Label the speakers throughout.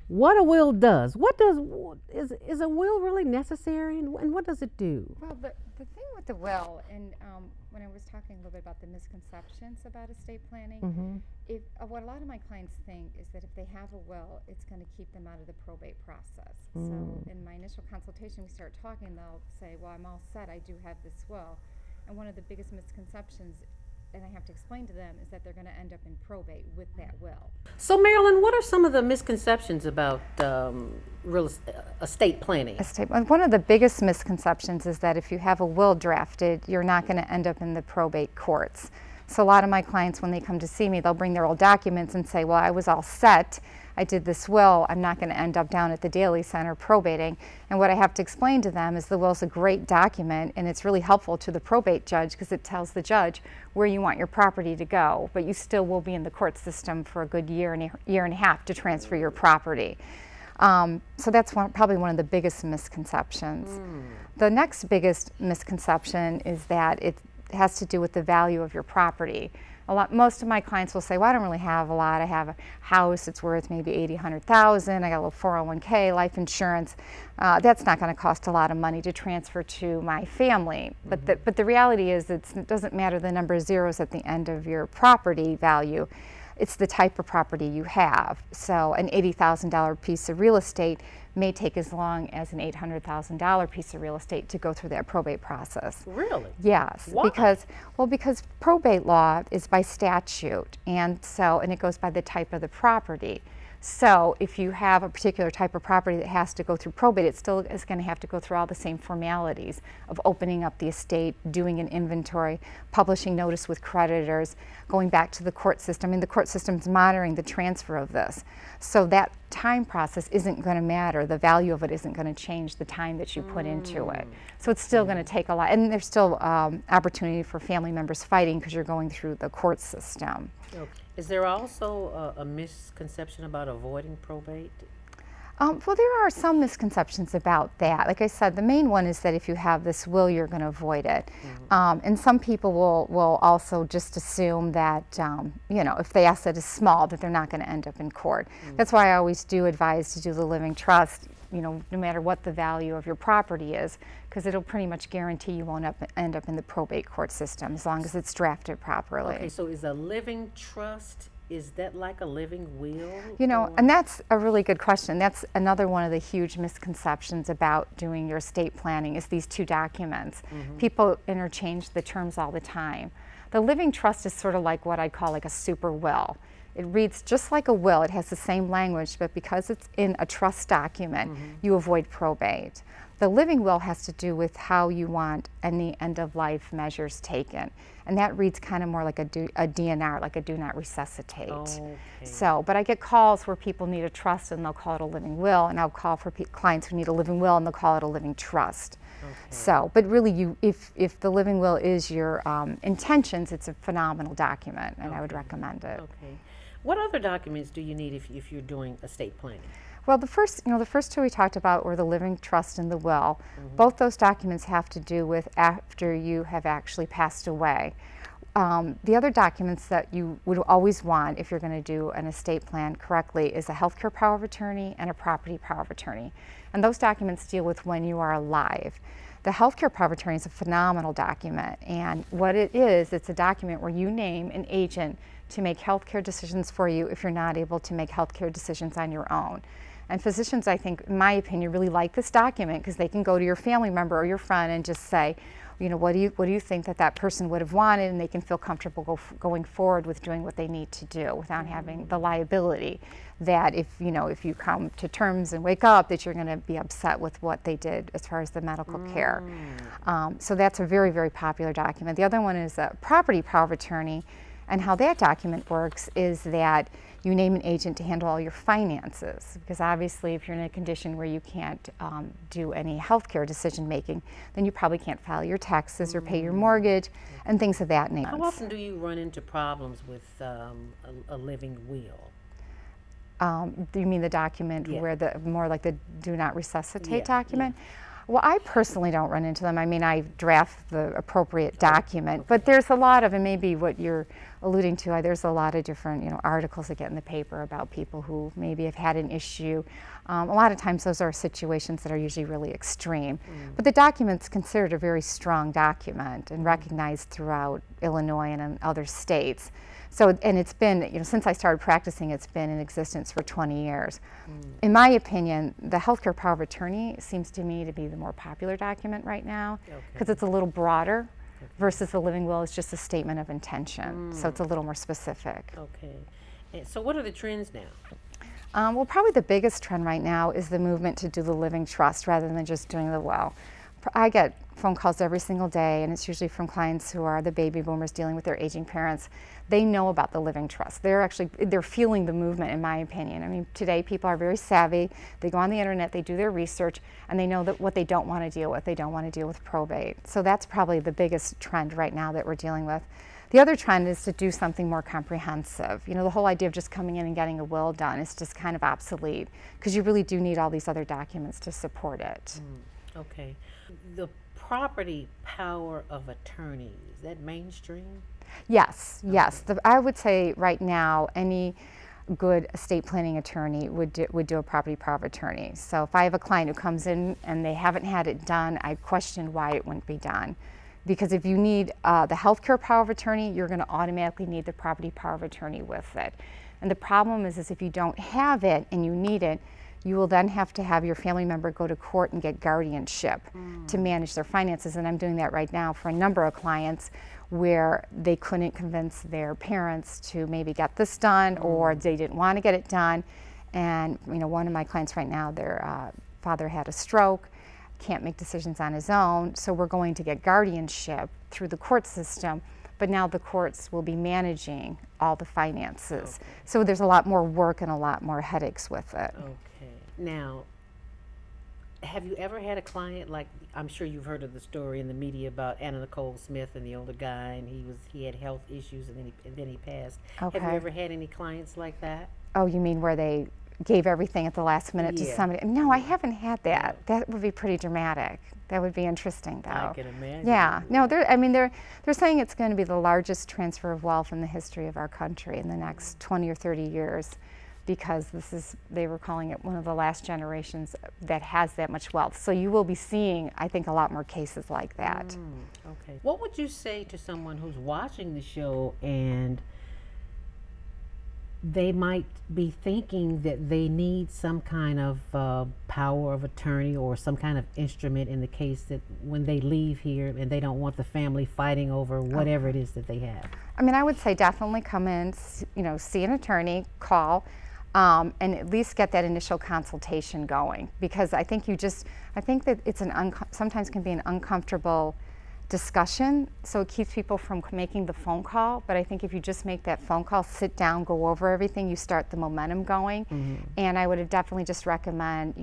Speaker 1: what a will does. What does is a will really necessary, and what does it do?
Speaker 2: Well, the thing with the will, and when I was talking a little bit about the misconceptions about estate planning,
Speaker 1: Mm-hmm.
Speaker 2: if what a lot of my clients think is that if they have a will, it's going to keep them out of the probate process. So in my initial consultation, we start talking, they'll say, well, I'm all set, I do have this will. And one of the biggest misconceptions, and I have to explain to them, is that they're going to end up in probate with that will.
Speaker 1: So, Marilyn, what are some of the misconceptions about estate planning?
Speaker 2: One of the biggest misconceptions is that if you have a will drafted, you're not going to end up in the probate courts. So a lot of my clients, when they come to see me, they'll bring their old documents and say, well, I was all set, I did this will, I'm not going to end up down at the Daly Center probating. And what I have to explain to them is the will is a great document, and it's really helpful to the probate judge because it tells the judge where you want your property to go, but you still will be in the court system for a good year and a half to transfer your property. So that's probably one of the biggest misconceptions. The next biggest misconception is that it has to do with the value of your property. Most of my clients will say, well, I don't really have a lot. I have a house, it's worth maybe $80,000, $100,000. I got a little 401k, life insurance. That's not going to cost a lot of money to transfer to my family. But the reality is it doesn't matter the number of zeros at the end of your property value. It's the type of property you have. So an $80,000 piece of real estate may take as long as an $800,000 piece of real estate to go through that probate process.
Speaker 1: Really?
Speaker 2: Yes.
Speaker 1: Why?
Speaker 2: Because probate law is by statute, and it goes by the type of the property. So if you have a particular type of property that has to go through probate, it still is going to have to go through all the same formalities of opening up the estate, doing an inventory, publishing notice with creditors, going back to the court system. I mean, the court system's monitoring the transfer of this. So that time process isn't going to matter. The value of it isn't going to change the time that you put into it. So it's still going to take a lot. And there's still opportunity for family members fighting because you're going through the court system.
Speaker 1: Okay. Is there also a misconception about avoiding probate?
Speaker 2: Well, there are some misconceptions about that. Like I said, the main one is that if you have this will, you're going to avoid it. And some people will also just assume that, if the asset is small, that they're not going to end up in court. That's why I always do advise to do the living trust, no matter what the value of your property is, because it'll pretty much guarantee you won't end up in the probate court system as long as it's drafted properly.
Speaker 1: Okay, so is a living trust, is that like a living will?
Speaker 2: And that's a really good question. That's another one of the huge misconceptions about doing your estate planning is these two documents. People interchange the terms all the time. The living trust is sort of like what I call like a super will. It reads just like a will. It has the same language, but because it's in a trust document, you avoid probate. The living will has to do with how you want any end-of-life measures taken. And that reads kind of more like a DNR, like a do not resuscitate.
Speaker 1: Okay.
Speaker 2: But I get calls where people need a trust and they'll call it a living will, and I'll call for clients who need a living will and they'll call it a living trust. Okay. But really, if the living will is your intentions, it's a phenomenal document, and I would recommend it.
Speaker 1: Okay. What other documents do you need if you're doing estate planning?
Speaker 2: Well, the first two we talked about were the living trust and the will. Both those documents have to do with after you have actually passed away. The other documents that you would always want if you're going to do an estate plan correctly is a healthcare power of attorney and a property power of attorney. And those documents deal with when you are alive. The healthcare power of attorney is a phenomenal document, and what it is, it's a document where you name an agent to make healthcare decisions for you if you're not able to make healthcare decisions on your own. And physicians, I think, in my opinion, really like this document because they can go to your family member or your friend and just say, what do you think that person would have wanted, and they can feel comfortable going forward with doing what they need to do without having the liability that if you come to terms and wake up that you're going to be upset with what they did as far as the medical care. So that's a very, very popular document. The other one is a property power of attorney, and how that document works is that you name an agent to handle all your finances, because obviously if you're in a condition where you can't do any healthcare decision making, then you probably can't file your taxes or pay your mortgage and things of that nature.
Speaker 1: How often do you run into problems with a living will?
Speaker 2: Do you mean the document
Speaker 1: Yeah.
Speaker 2: where more like the do not resuscitate document? Well, I personally don't run into them. I mean, I draft the appropriate document, but there's a lot of, and maybe what you're alluding to, there's a lot of different, articles that get in the paper about people who maybe have had an issue. A lot of times those are situations that are usually really extreme. But the document's considered a very strong document and recognized throughout Illinois and in other states. So, and it's been, since I started practicing, it's been in existence for 20 years. In my opinion, the healthcare power of attorney seems to me to be the more popular document right now because it's a little broader versus the living will is just a statement of intention. So it's a little more specific.
Speaker 1: Okay. And so what are the trends now?
Speaker 2: Well, probably the biggest trend right now is the movement to do the living trust rather than just doing the will. I get phone calls every single day, and it's usually from clients who are the baby boomers dealing with their aging parents. They know about the living trust. They're feeling the movement, in my opinion. I mean, today people are very savvy. They go on the internet, they do their research, and they know that what they don't want to deal with. They don't want to deal with probate. So that's probably the biggest trend right now that we're dealing with. The other trend is to do something more comprehensive. The whole idea of just coming in and getting a will done is just kind of obsolete because you really do need all these other documents to support it.
Speaker 1: Okay. The property power of attorney, is that mainstream?
Speaker 2: Yes. I would say right now any good estate planning attorney would do a property power of attorney. So if I have a client who comes in and they haven't had it done, I question why it wouldn't be done. Because if you need the healthcare power of attorney, you're going to automatically need the property power of attorney with it. And the problem is if you don't have it and you need it, you will then have to have your family member go to court and get guardianship to manage their finances. And I'm doing that right now for a number of clients where they couldn't convince their parents to maybe get this done or they didn't want to get it done. And one of my clients right now, their father had a stroke, can't make decisions on his own, so we're going to get guardianship through the court system, but now the courts will be managing all the finances. Okay. So there's a lot more work and a lot more headaches with it.
Speaker 1: Okay. Now, have you ever had a client, like, I'm sure you've heard of the story in the media about Anna Nicole Smith and the older guy, and he had health issues and then he passed.
Speaker 2: Okay.
Speaker 1: Have you ever had any clients like that?
Speaker 2: Oh, you mean where they gave everything at the last minute to somebody? No, I haven't had that. That would be pretty dramatic. That would be interesting, though.
Speaker 1: I can imagine.
Speaker 2: Yeah. No, they're saying it's going to be the largest transfer of wealth in the history of our country in the next 20 or 30 years, because they were calling it one of the last generations that has that much wealth. So you will be seeing, I think, a lot more cases like that.
Speaker 1: Okay. What would you say to someone who's watching the show and they might be thinking that they need some kind of power of attorney or some kind of instrument in the case that when they leave here and they don't want the family fighting over whatever it is that they have?
Speaker 2: I mean, I would say definitely come in, see an attorney, call, and at least get that initial consultation going, because I think that it's sometimes can be an uncomfortable discussion, so it keeps people from making the phone call. But I think if you just make that phone call, sit down, go over everything, you start the momentum going. And I would definitely just recommend,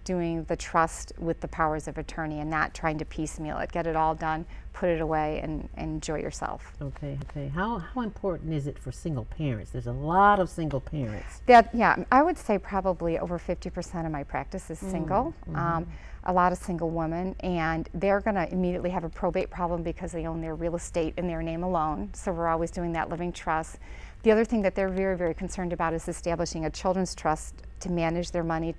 Speaker 2: doing the trust with the powers of attorney and not trying to piecemeal it. Get it all done, put it away, and enjoy yourself.
Speaker 1: Okay. How important is it for single parents? There's a lot of single parents.
Speaker 2: I would say probably over 50% of my practice is single. A lot of single women, and they're going to immediately have a probate problem because they own their real estate in their name alone. So we're always doing that living trust. The other thing that they're very, very concerned about is establishing a children's trust to manage their money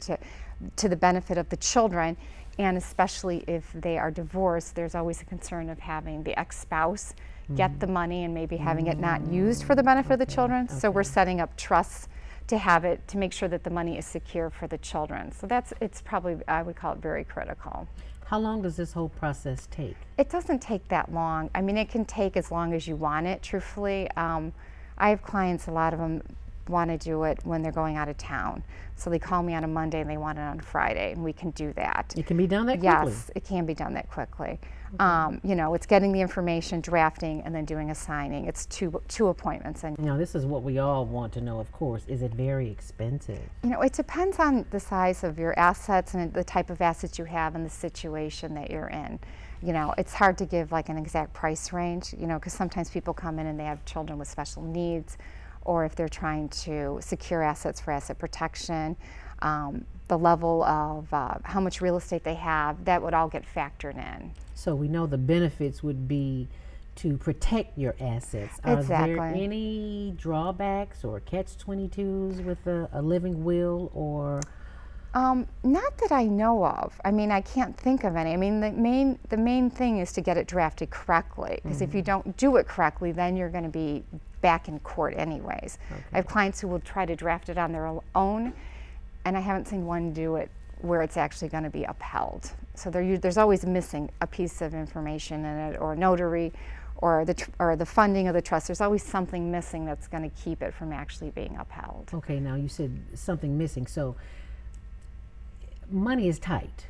Speaker 2: to the benefit of the children. And especially if they are divorced, there's always a concern of having the ex-spouse get the money and maybe having it not used for the benefit of the children. So we're setting up trusts to have it, to make sure that the money is secure for the children. So it's probably, I would call it very critical.
Speaker 1: How long does this whole process take?
Speaker 2: It doesn't take that long. I mean, it can take as long as you want it, truthfully. I have clients, a lot of them want to do it when they're going out of town. So they call me on a Monday and they want it on a Friday, and we can do that.
Speaker 1: It can be done that quickly?
Speaker 2: Yes, it can be done that quickly. It's getting the information, drafting, and then doing a signing. It's two appointments. And
Speaker 1: now, this is what we all want to know, of course. Is it very expensive?
Speaker 2: It depends on the size of your assets and the type of assets you have and the situation that you're in. It's hard to give like an exact price range, because sometimes people come in and they have children with special needs, or if they're trying to secure assets for asset protection. the level of how much real estate they have, that would all get factored in.
Speaker 1: So we know the benefits would be to protect your assets. Are
Speaker 2: Exactly.
Speaker 1: there any drawbacks or catch-22s with a living will, or?
Speaker 2: Not that I know of. I mean, I can't think of any. I mean, the main thing is to get it drafted correctly, because if you don't do it correctly, then you're going to be back in court anyways.
Speaker 1: Okay.
Speaker 2: I have clients who will try to draft it on their own, and I haven't seen one do it where it's actually going to be upheld. So there's always missing a piece of information in it, or a notary, or the funding of the trust. There's always something missing that's going to keep it from actually being upheld.
Speaker 1: Okay, now you said something missing. So money is tight.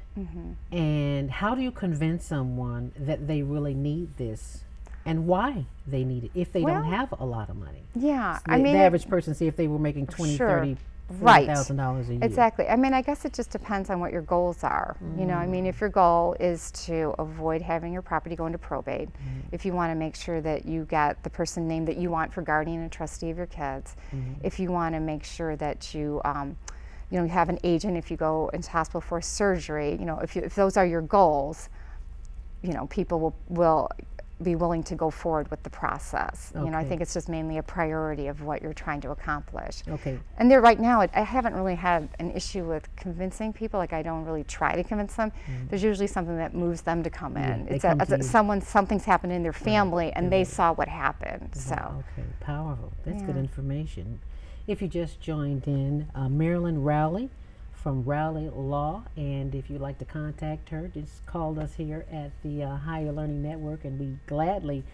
Speaker 1: And how do you convince someone that they really need this, and why they need it if they don't have a lot of money?
Speaker 2: Yeah,
Speaker 1: I mean, the average person, say if they were making $20,000,
Speaker 2: sure.
Speaker 1: $30,000,
Speaker 2: Right.
Speaker 1: $40,000 a year.
Speaker 2: Exactly. I mean, I guess it just depends on what your goals are. You know, I mean, if your goal is to avoid having your property go into probate, if you want to make sure that you get the person named that you want for guardian and trustee of your kids, if you want to make sure that you you have an agent if you go into hospital for surgery, if those are your goals, people will be willing to go forward with the process. I
Speaker 1: Okay.
Speaker 2: think it's just mainly a priority of what you're trying to accomplish.
Speaker 1: Okay.
Speaker 2: And there, right now, I haven't really had an issue with convincing people. Like, I don't really try to convince them. There's usually something that moves them to come in.
Speaker 1: they
Speaker 2: It's
Speaker 1: come to you.
Speaker 2: something's happened in their family, and they saw what happened. So,
Speaker 1: Okay, powerful. That's good
Speaker 2: Yeah.
Speaker 1: information. If you just joined in, Marilyn Rowley from Rowley Law, and if you'd like to contact her, just call us here at the Higher Learning Network, and we gladly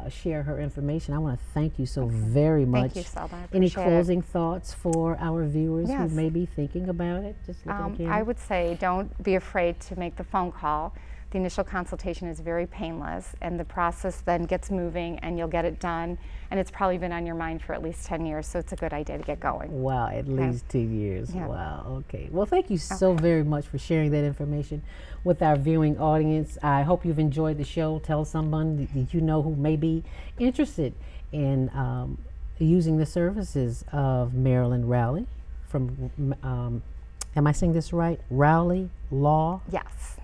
Speaker 1: share her information. I want to thank you so very much.
Speaker 2: thank you, Selma. I
Speaker 1: Any
Speaker 2: appreciate it.
Speaker 1: closing thoughts for our viewers who
Speaker 2: Yes.
Speaker 1: may be thinking about it? Just look at the camera.
Speaker 2: I would say don't be afraid to make the phone call. The initial consultation is very painless, and the process then gets moving, and you'll get it done. And it's probably been on your mind for at least 10 years, so it's a good idea to get going.
Speaker 1: Wow, at least 2 years.
Speaker 2: Yeah.
Speaker 1: Wow, okay. Well, thank you so very much for sharing that information with our viewing audience. I hope you've enjoyed the show. Tell someone that you know who may be interested in using the services of Marilyn Rowley from, am I saying this right? RowleyLaw.net.
Speaker 2: Yes.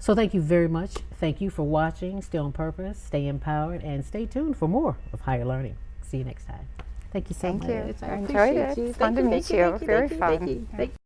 Speaker 1: So thank you very much. Thank you for watching. Stay on purpose, stay empowered, and stay tuned for more of Higher Learning. See you next time. Thank you so
Speaker 2: Thank
Speaker 1: much.
Speaker 2: you.
Speaker 1: I
Speaker 2: I enjoyed
Speaker 1: appreciate
Speaker 2: it.
Speaker 1: you.
Speaker 2: It's fun to meet you. Very fun.
Speaker 1: Thank you.
Speaker 2: Yeah.
Speaker 1: Thank you.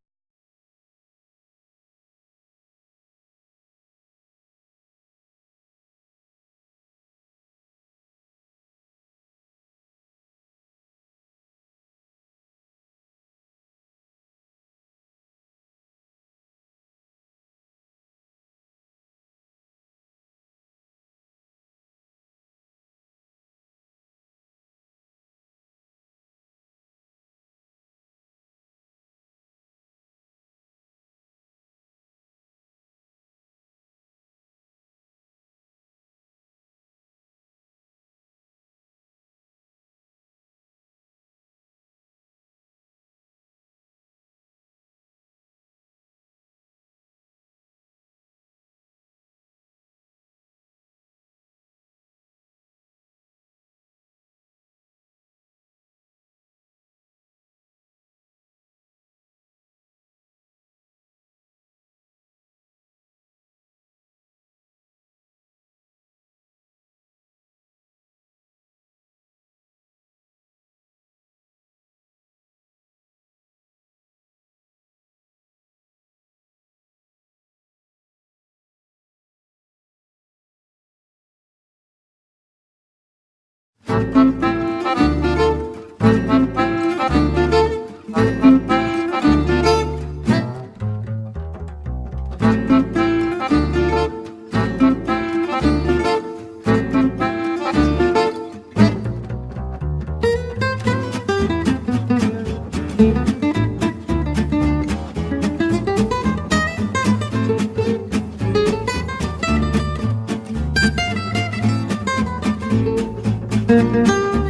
Speaker 3: Thank you.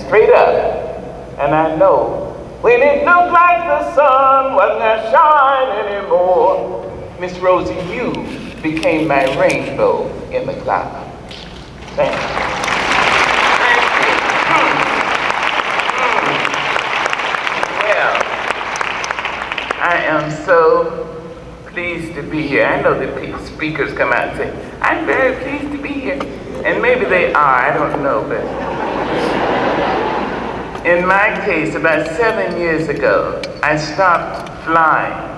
Speaker 3: straight up. And I know when it looked like the sun wasn't gonna shine anymore, Miss Rosie, you became my rainbow in the cloud. Thank you. Thank you. Well, I am so pleased to be here. I know the speakers come out and say, I'm very pleased to be here. And maybe they are, I don't know, but in my case, about 7 years ago, I stopped flying.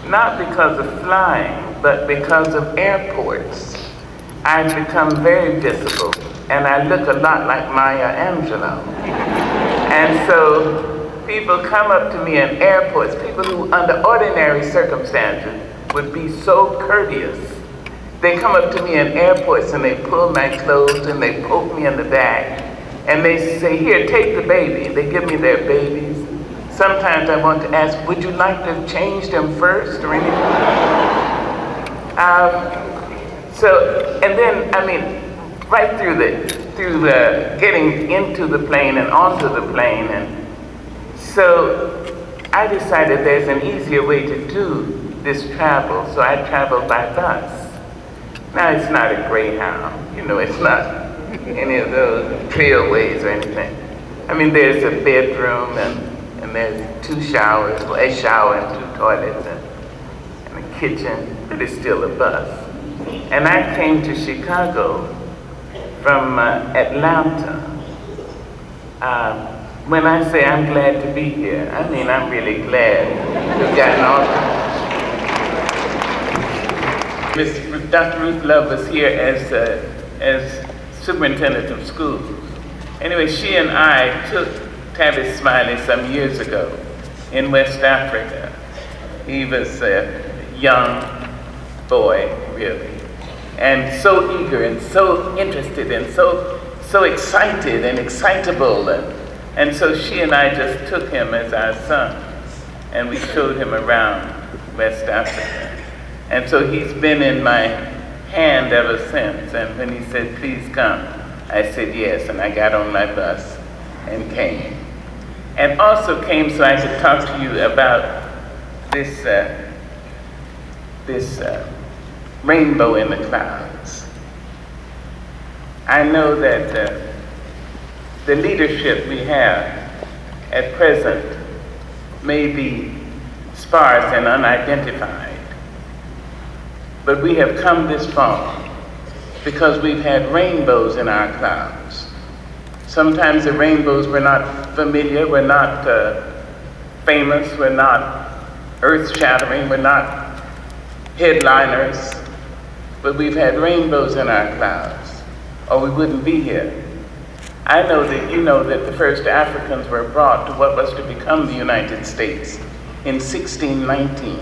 Speaker 3: Not because of flying, but because of airports. I've become very visible, and I look a lot like Maya Angelou. And so people come up to me in airports, people who under ordinary circumstances would be so courteous. They come up to me in airports and they pull my clothes and they poke me in the back and they say, here, take the baby. They give me their babies. Sometimes I want to ask, would you like to change them first or anything? And then, I mean, right through the getting into the plane and onto the plane. And so I decided there's an easier way to do this travel, so I travel by bus. Now, it's not a Greyhound, you know, it's not any of those trailways or anything. I mean, there's a bedroom and there's 2 showers, well, a shower and 2 toilets and a kitchen, but it's still a bus. And I came to Chicago from Atlanta. When I say I'm glad to be here, I mean I'm really glad to have gotten off. Dr. Ruth Love was here as superintendent of schools. Anyway, she and I took Tavis Smiley some years ago in West Africa. He was a young boy, really, and so eager and so interested and so excited and excitable. And so she and I just took him as our son, and we showed him around West Africa. And so he's been in my hand ever since. And when he said, please come, I said yes, and I got on my bus and came. And also came so I could talk to you about this rainbow in the clouds. I know that the leadership we have at present may be sparse and unidentified, but we have come this far because we've had rainbows in our clouds. Sometimes the rainbows were not familiar, were not famous, were not earth-shattering, were not headliners, but we've had rainbows in our clouds, or we wouldn't be here. I know that you know that the first Africans were brought to what was to become the United States in 1619.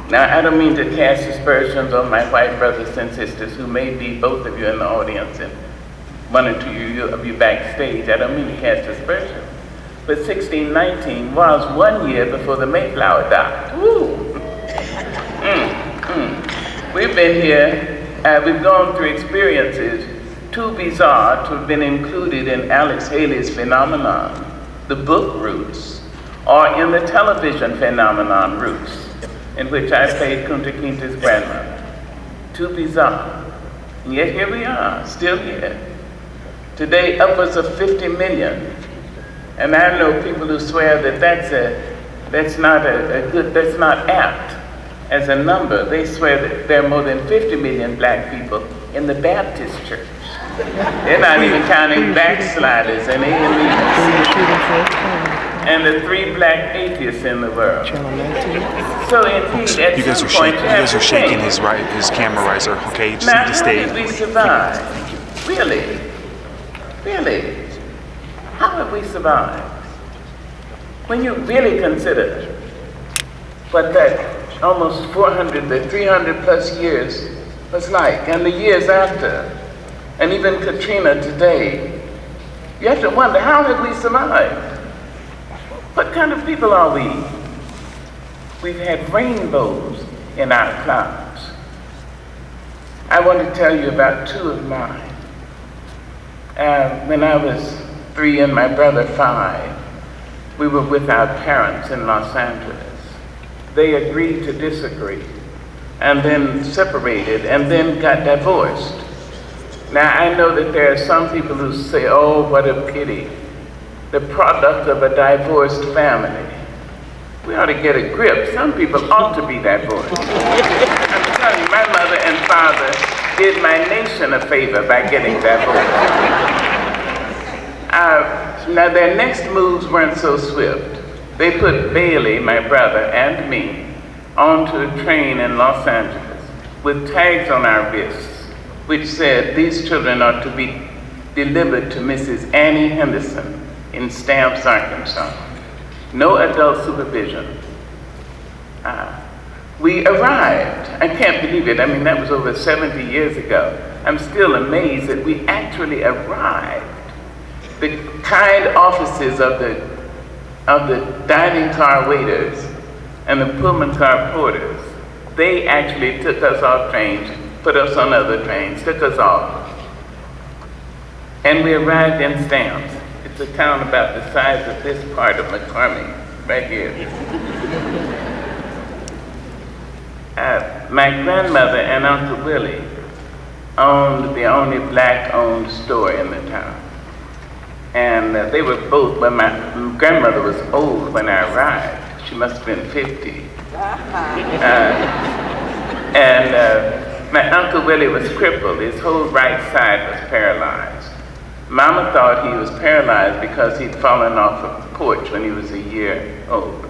Speaker 3: Now, I don't mean to cast aspersions on my white brothers and sisters who may be, both of you in the audience and 1 or 2 of you backstage. I don't mean to cast aspersions. But 1619 was 1 year before the Mayflower died. Woo! We've been here, we've gone through experiences too bizarre to have been included in Alex Haley's phenomenon, the book Roots, or in the television phenomenon Roots, in which I played Kunta Kinte's grandmother. Too bizarre. And yet here we are, still here. Today, upwards of 50 million. And I know people who swear that that's not apt as a number. They swear that there are more than 50 million black people in the Baptist church. They're not even counting backsliders and AMEs. And the 3 black atheists in the world. So indeed, at some point, you guys are shaking his camera riser. Okay, you just need to stay. How did we survive? Really? How have we survived? When you really consider what that almost 300 plus years was like, and the years after, and even Katrina today, you have to wonder, how have we survived? What kind of people are we? We've had rainbows in our clouds. I want to tell you about 2 of mine. When I was 3 and my brother 5. We were with our parents in Los Angeles. They agreed to disagree, and then separated, and then got divorced. Now, I know that there are some people who say, oh, what a pity, the product of a divorced family. We ought to get a grip. Some people ought to be divorced. I'm telling you, my mother and father did my nation a favor by getting divorced. Now, their next moves weren't so swift. They put Bailey, my brother, and me onto a train in Los Angeles with tags on our wrists, which said these children are to be delivered to Mrs. Annie Henderson in Stamps, Arkansas. No adult supervision. We arrived. I can't believe it. I mean, that was over 70 years ago. I'm still amazed that we actually arrived. The kind offices of the dining car waiters and the Pullman car porters, they actually took us off trains, put us on other trains, took us off. And we arrived in Stamps. It's a town about the size of this part of McCormick, right here. My grandmother and Uncle Willie owned the only black-owned store in the town. And they were both, but my grandmother was old when I arrived. She must have been 50. My Uncle Willie was crippled. His whole right side was paralyzed. Mama thought he was paralyzed because he'd fallen off a porch when he was a year old.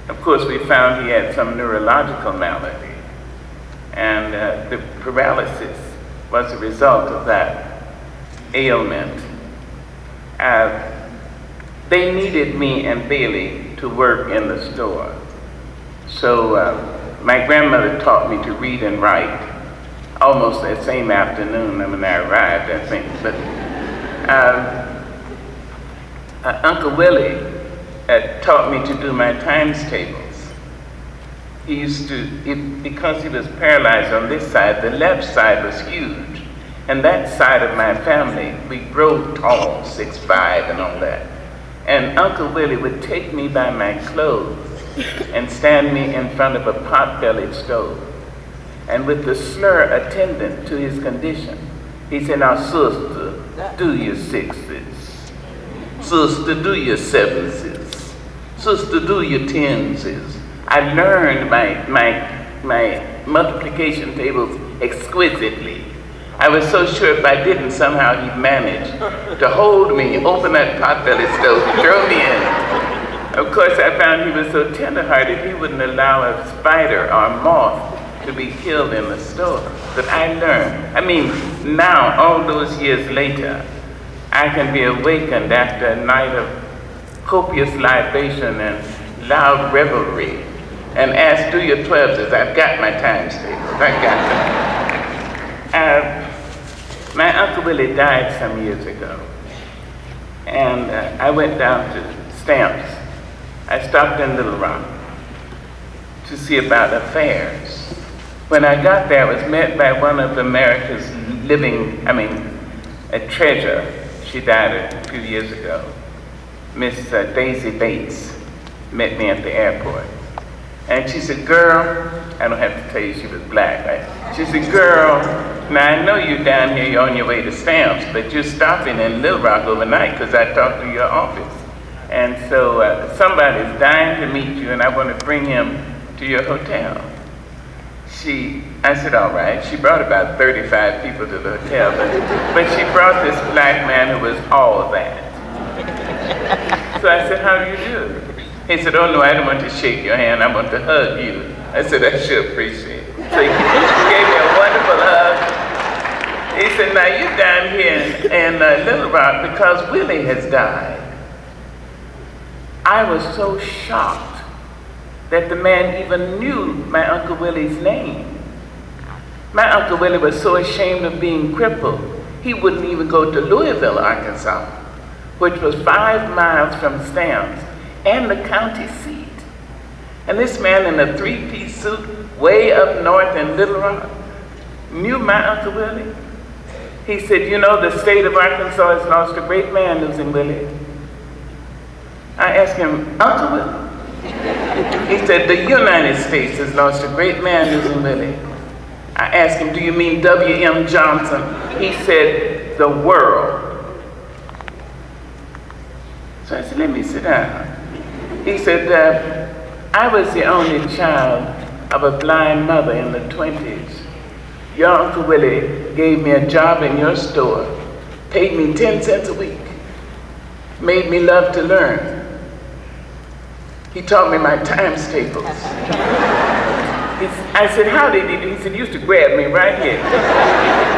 Speaker 3: Of course, we found he had some neurological malady, and the paralysis was a result of that ailment. They needed me and Bailey to work in the store. So my grandmother taught me to read and write almost that same afternoon when I arrived, I think. But Uncle Willie taught me to do my times tables. He used to, because he was paralyzed on this side, the left side was huge. And that side of my family, we grow tall, 6'5" and all that. And Uncle Willie would take me by my clothes and stand me in front of a pot-bellied stove. And with the slur attendant to his condition, he said, now, sister, do your 6s. Sister, do your 7s. Sister, do your 10s. I learned my multiplication tables exquisitely. I was so sure if I didn't, somehow he'd manage to hold me, open that pot-bellied stove, throw me in. Of course, I found he was so tender-hearted, he wouldn't allow a spider or a moth to be killed in the store. But I learned. I mean, now, all those years later, I can be awakened after a night of copious libation and loud revelry and ask, do your 12s? I've got my times tables. I got them. My Uncle Willie died some years ago, and I went down to Stamps. I stopped in Little Rock to see about affairs. When I got there, I was met by one of America's a treasure. She died a few years ago. Miss Daisy Bates met me at the airport. And she said, girl, I don't have to tell you she was black, right? She said, girl, now I know you're down here, you're on your way to Stamps, but you're stopping in Little Rock overnight because I talked to your office. And so somebody's dying to meet you and I want to bring him to your hotel. I said, all right. She brought about 35 people to the hotel, but she brought this black man who was all that. So I said, how do you do? He said, oh no, I don't want to shake your hand, I want to hug you. I said, I sure appreciate it. So he gave me a wonderful hug. He said, now you're down here in Little Rock because Willie has died. I was so shocked that the man even knew my Uncle Willie's name. My Uncle Willie was so ashamed of being crippled, he wouldn't even go to Louisville, Arkansas, which was 5 miles from Stamps and the county seat. And this man in a 3-piece suit way up north in Little Rock knew my Uncle Willie. He said, you know, the state of Arkansas has lost a great man losing Willie. I asked him, Uncle Willie? He said, the United States has lost a great man losing Willie. I asked him, do you mean W.M. Johnson? He said, the world. So I said, let me sit down. He said, I was the only child of a blind mother in the 20s. Your Uncle Willie gave me a job in your store, paid me 10 cents a week, made me love to learn. He taught me my times tables. I said, how did he do? He said, he used to grab me right here.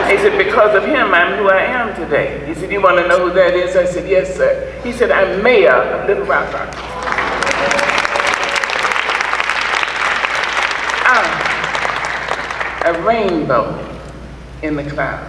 Speaker 3: He said, because of him, I'm who I am today. He said, you want to know who that is? I said, yes, sir. He said, I'm mayor of Little Rock, Arkansas. A rainbow in the clouds.